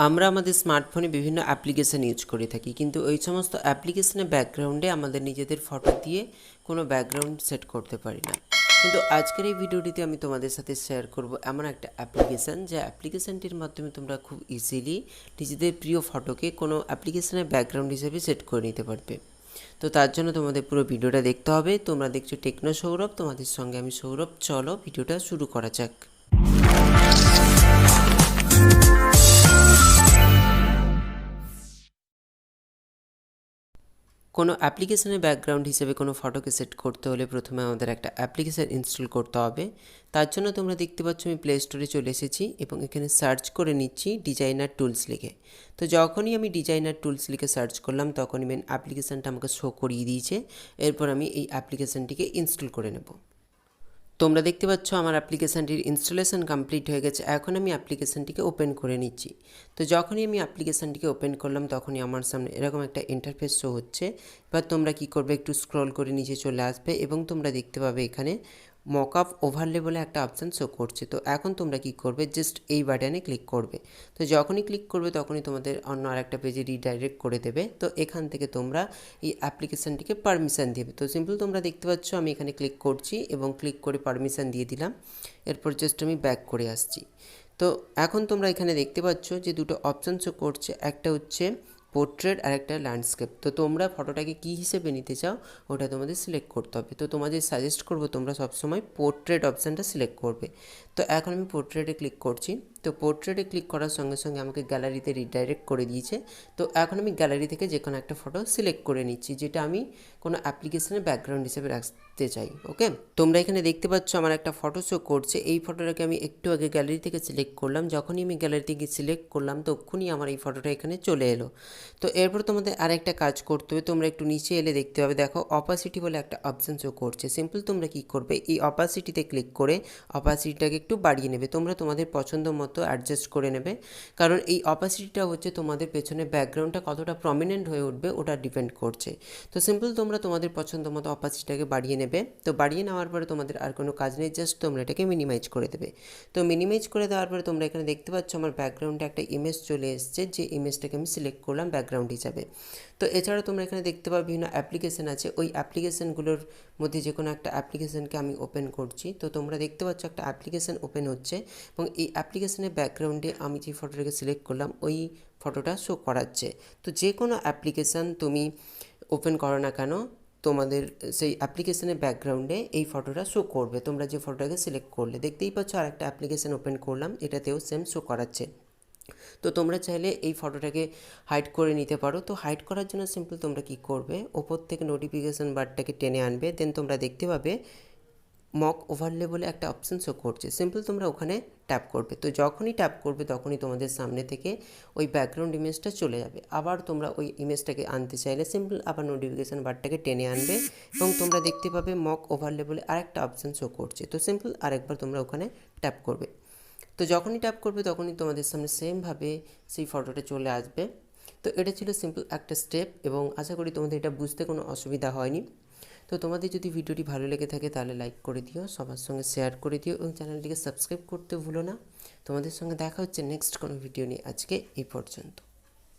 আমরা আমাদের স্মার্টফোনে বিভিন্ন অ্যাপ্লিকেশান ইউজ করে থাকি, কিন্তু ওই সমস্ত অ্যাপ্লিকেশানের ব্যাকগ্রাউন্ডে আমাদের নিজেদের ফটো দিয়ে কোনো ব্যাকগ্রাউন্ড সেট করতে পারি না। কিন্তু আজকের এই ভিডিওটিতে আমি তোমাদের সাথে শেয়ার করব এমন একটা অ্যাপ্লিকেশান, যে অ্যাপ্লিকেশানটির মাধ্যমে তোমরা খুব ইজিলি নিজেদের প্রিয় ফটোকে কোনো অ্যাপ্লিকেশানের ব্যাকগ্রাউন্ড হিসেবে সেট করে নিতে পারবে। তো তার জন্য তোমাদের পুরো ভিডিওটা দেখতে হবে। তোমরা দেখছো টেকনো সৌরভ, তোমাদের সঙ্গে আমি সৌরভ। চলো ভিডিওটা শুরু করা যাক। কোনো অ্যাপ্লিকেশনের ব্যাকগ্রাউন্ড হিসেবে কোনো ফটোকে সেট করতে হলে প্রথমে আমাদের একটা অ্যাপ্লিকেশান ইনস্টল করতে হবে। তার জন্য তোমরা দেখতে পাচ্ছ আমি প্লে স্টোরে চলে এসেছি এবং এখানে সার্চ করে নিচ্ছি ডিজাইনার টুলস লিখে। তো যখনই আমি ডিজাইনার টুলস লিখে সার্চ করলাম তখনই মেন অ্যাপ্লিকেশানটা আমাকে শো করিয়ে দিয়েছে। এরপর আমি এই অ্যাপ্লিকেশানটিকে ইনস্টল করে নেব। তোমরা দেখতে পাচ্ছ আমার অ্যাপ্লিকেশানটির ইনস্টলেশন কমপ্লিট হয়ে গেছে। এখন আমি অ্যাপ্লিকেশানটিকে ওপেন করে নিচ্ছি। তো যখনই আমি অ্যাপ্লিকেশানটিকে ওপেন করলাম তখনই আমার সামনে এরকম একটা ইন্টারফেস শো হচ্ছে। এবার তোমরা কি করবে, একটু স্ক্রল করে নিচে চলে আসবে এবং তোমরা দেখতে পাবে এখানে মকআপ ওভারলে বলে একটা অপশান শো করছে। তো এখন তোমরা কি করবে, জাস্ট এই বাটনে ক্লিক করবে। তো যখনই ক্লিক করবে তখনই তোমাদের অন্য আরেকটা পেজে রিডাইরেক্ট করে দেবে। তো এখান থেকে তোমরা এই অ্যাপ্লিকেশানটিকে পারমিশন দেবে। তো সিম্পল তোমরা দেখতে পাচ্ছ আমি এখানে ক্লিক করছি এবং ক্লিক করে পারমিশন দিয়ে দিলাম। এরপর জাস্ট আমি ব্যাক করে আসছি। তো এখন তোমরা এখানে দেখতে পাচ্ছ যে দুটো অপশান শো করছে, একটা হচ্ছে পোর্ট্রেট আর একটা ল্যান্ডস্কেপ। তো তোমরা ফটোটাকে কী হিসেবে নিতে চাও ওটা তোমাদের সিলেক্ট করতে হবে। তো তোমাদের সাজেস্ট করবো তোমরা সবসময় পোর্ট্রেট অপশানটা সিলেক্ট করবে। তো এখন আমি পোর্ট্রেটে ক্লিক করছি। তো পোর্ট্রেটে ক্লিক করার সঙ্গে সঙ্গে আমাকে গ্যালারিতে রিডাইরেক্ট করে দিয়েছে। তো এখন আমি গ্যালারি থেকে যে কোনো একটা ফটো সিলেক্ট করে নিচ্ছি, যেটা আমি কোনো অ্যাপ্লিকেশনের ব্যাকগ্রাউন্ড হিসেবে রাখতে চাই। ওকে, তোমরা এখানে দেখতে পাচ্ছ আমার একটা ফটো শো করছে। এই ফটোটাকে আমি একটু আগে গ্যালারি থেকে সিলেক্ট করলাম। যখনই আমি গ্যালারি থেকে সিলেক্ট করলাম তখনই আমার এই ফটোটা এখানে চলে এলো। তো এরপর তোমাদের আরেকটা কাজ করতে হবে। তোমরা একটু নিচে এলে দেখতে পাবে, দেখো অপাসিটি বলে একটা অপশান শো করছে। সিম্পল তোমরা কি করবে, এই অপাসিটিতে ক্লিক করে অপাসিটিটাকে একটু বাড়িয়ে নেবে। তোমরা তোমাদের পছন্দ মতো অ্যাডজাস্ট করে নেবে, কারণ এই অপাসিটিটা হচ্ছে তোমাদের পেছনে ব্যাকগ্রাউন্ডটা কতটা প্রমিনেন্ট হয়ে উঠবে ওটা ডিপেন্ড করছে। তো সিম্পল তোমরা তোমাদের পছন্দ মতো অপাসিটিটাকে বাড়িয়ে নেবে। তো বাড়িয়ে নেওয়ার পরে তোমাদের আর কোনো কাজ নেই, জাস্ট তোমরা এটাকে মিনিমাইজ করে দেবে। তো মিনিমাইজ করে দেওয়ার পরে তোমরা এখানে দেখতে পাচ্ছ আমার ব্যাকগ্রাউন্ডে একটা ইমেজ চলে এসছে, যে ইমেজটাকে আমি সিলেক্ট করলাম ব্যাকগ্রাউন্ড হিসাবে। তো এছাড়া তোমরা এখানে দেখতে পাবে বিভিন্ন অ্যাপ্লিকেশান আছে। ওই অ্যাপ্লিকেশানগুলোর মধ্যে যে কোনো একটা অ্যাপ্লিকেশানকে আমি ওপেন করছি। তো তোমরা দেখতে পাচ্ছ একটা অ্যাপ্লিকেশান ওপেন হচ্ছে এবং এই অ্যাপ্লিকেশানের ব্যাকগ্রাউন্ডে আমি যে ফটোটাকে সিলেক্ট করলাম ওই ফটোটা শো করাচ্ছে। তো যে কোনো অ্যাপ্লিকেশান তুমি ওপেন করো না কেন, তোমাদের সেই অ্যাপ্লিকেশনের ব্যাকগ্রাউন্ডে এই ফটোটা শো করবে। তোমরা যে ফটোটাকে সিলেক্ট করলে, দেখতেই পাচ্ছ আর একটা অ্যাপ্লিকেশান ওপেন করলাম, এটাতেও সেম শো করাচ্ছে। তো তোমরা চাইলে এই ফটোটাকে হাইড করে নিতে পারো। তো হাইড করার জন্য সিম্পল তোমরা কি করবে, ওপর থেকে নোটিফিকেশান বারটাকে টেনে আনবে। দেন তোমরা দেখতে পাবে মক ওভারলে বলে একটা অপশান শো করছে। সিম্পল তোমরা ওখানে ট্যাপ করবে। তো যখনই ট্যাপ করবে তখনই তোমাদের সামনে থেকে ওই ব্যাকগ্রাউন্ড ইমেজটা চলে যাবে। আবার তোমরা ওই ইমেজটাকে আনতে চাইলে সিম্পল আবার নোটিফিকেশান বারটাকে টেনে আনবে এবং তোমরা দেখতে পাবে মক ওভারলে বলে আরেকটা অপশান শো করছে। তো সিম্পল আরেকবার তোমরা ওখানে ট্যাপ করবে। তো যখনই ট্যাপ করবে তখনই তোমাদের সামনে সেমভাবে সেই ফটোটা চলে আসবে। তো এটা ছিল সিম্পল একটা স্টেপ এবং আশা করি তোমাদের এটা বুঝতে কোনো অসুবিধা হয়নি। তো তোমাদের যদি ভিডিওটি ভালো লেগে থাকে তাহলে লাইক করে দিও, সবার সঙ্গে শেয়ার করে দিও এবং চ্যানেলটিকে সাবস্ক্রাইব করতে ভুলো না। তোমাদের সঙ্গে দেখা হচ্ছে নেক্সট কোনো ভিডিও নিয়ে। আজকে এই পর্যন্ত।